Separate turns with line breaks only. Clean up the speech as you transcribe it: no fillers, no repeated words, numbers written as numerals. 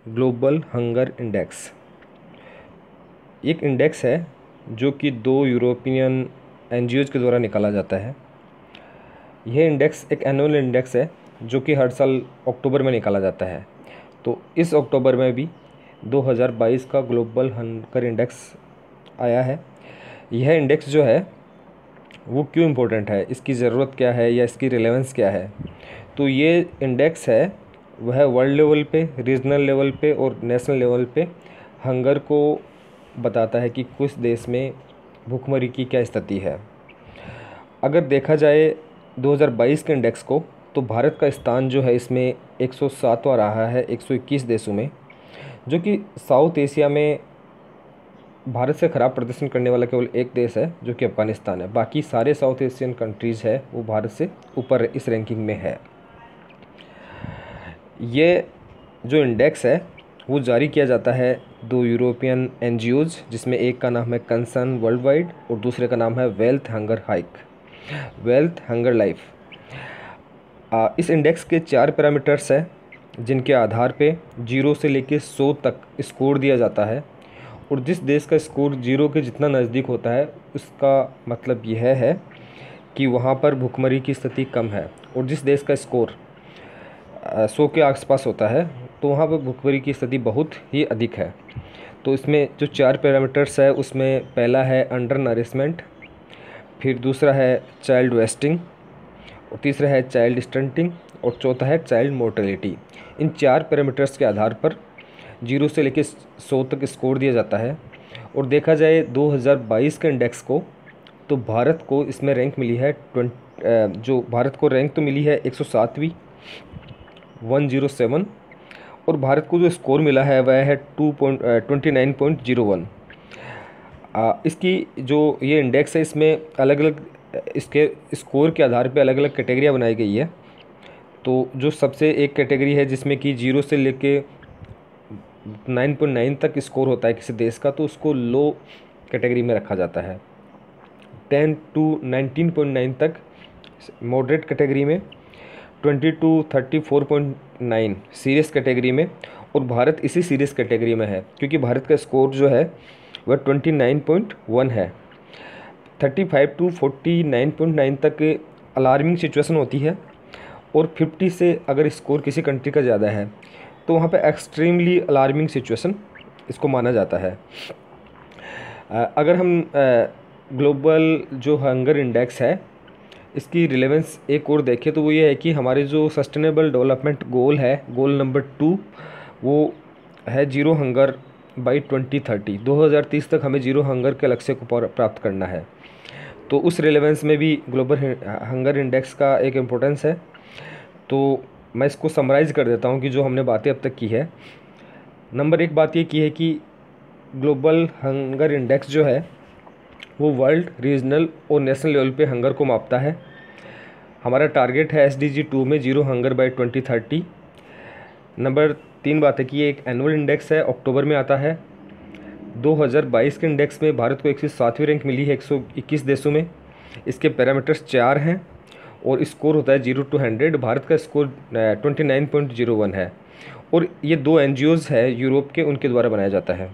Global hunger index एक index है जो कि 2 यूरोपियन एनजीओज़ के द्वारा निकाला जाता है। यह इंडेक्स एक एनुअल इंडेक्स है जो कि हर साल अक्टूबर में निकाला जाता है। तो इस अक्टूबर में भी 2022 का ग्लोबल हंगर इंडेक्स आया है। यह इंडेक्स जो है वो क्यों इम्पोर्टेंट है, इसकी ज़रूरत क्या है या इसकी रिलेवेंस क्या है। तो ये इंडेक्स है वह वर्ल्ड लेवल पे, रीजनल लेवल पे और नेशनल लेवल पे हंगर को बताता है कि कुछ देश में भूखमरी की क्या स्थिति है। अगर देखा जाए 2022 के इंडेक्स को, तो भारत का स्थान जो है इसमें 107वां रहा है 121 देशों में, जो कि साउथ एशिया में भारत से ख़राब प्रदर्शन करने वाला केवल एक देश है जो कि अफ़गानिस्तान है। बाकी सारे साउथ एशियन कंट्रीज़ है वो भारत से ऊपर इस रैंकिंग में है। ये जो इंडेक्स है वो जारी किया जाता है 2 यूरोपियन एनजीओज़, जिसमें एक का नाम है कंसर्न वर्ल्ड वाइड और दूसरे का नाम है वेल्थ हंगर लाइफ। इस इंडेक्स के 4 पैरामीटर्स हैं जिनके आधार पे 0 से लेकर 100 तक स्कोर दिया जाता है, और जिस देश का स्कोर 0 के जितना नज़दीक होता है उसका मतलब यह है कि वहाँ पर भुखमरी की स्थिति कम है, और जिस देश का स्कोर 100 के आसपास होता है तो वहाँ पर भुखमरी की स्थिति बहुत ही अधिक है। तो इसमें जो 4 पैरामीटर्स है उसमें पहला है अंडर नरिशमेंट, फिर दूसरा है चाइल्ड वेस्टिंग, और तीसरा है चाइल्ड स्टंटिंग, और चौथा है चाइल्ड मोर्टेलिटी। इन 4 पैरामीटर्स के आधार पर 0 से लेकर 100 तक स्कोर दिया जाता है। और देखा जाए 2022 के इंडेक्स को, तो भारत को इसमें रैंक मिली है जो भारत को रैंक तो मिली है 107वीं 107, और भारत को जो स्कोर मिला है वह है 29.01। इसकी जो ये इंडेक्स है इसमें अलग अलग इसके स्कोर के आधार पे अलग अलग कैटेगरियाँ बनाई गई है। तो जो सबसे एक कैटेगरी है जिसमें कि 0 से लेके 9.9 तक स्कोर होता है किसी देश का, तो उसको लो कैटेगरी में रखा जाता है। 10 to 19.9 तक मॉडरेट कैटेगरी में, 20 to 34.9 सीरियस कैटेगरी में, और भारत इसी सीरियस कैटेगरी में है क्योंकि भारत का स्कोर जो है वह 29.1 है। 35 to 49.9 तक अलार्मिंग सिचुएशन होती है, और 50 से अगर स्कोर किसी कंट्री का ज़्यादा है तो वहाँ पे एक्सट्रीमली अलार्मिंग सिचुएशन इसको माना जाता है। अगर हम ग्लोबल जो हंगर इंडेक्स है इसकी रिलेवेंस एक और देखें तो वो ये है कि हमारे जो सस्टेनेबल डेवलपमेंट गोल है, गोल नंबर 2, वो है 0 हंगर बाई 2030। 2030 तक हमें 0 हंगर के लक्ष्य को प्राप्त करना है। तो उस रिलेवेंस में भी ग्लोबल हंगर इंडेक्स का एक इम्पोर्टेंस है। तो मैं इसको समराइज़ कर देता हूँ कि जो हमने बातें अब तक की है। नंबर 1 बात ये की है कि ग्लोबल हंगर इंडेक्स जो है वो वर्ल्ड, रीजनल और नेशनल लेवल पे हंगर को मापता है। हमारा टारगेट है SDG 2 में 0 हंगर बाय 2030। नंबर 3 बात है कि ये एक एनुअल इंडेक्स है, अक्टूबर में आता है। 2022 के इंडेक्स में भारत को 107वीं रैंक मिली है 121 देशों में। इसके पैरामीटर्स 4 हैं और स्कोर होता है 0 to 100। भारत का स्कोर 29.01 है, और ये 2 NGOs है यूरोप के, उनके द्वारा बनाया जाता है।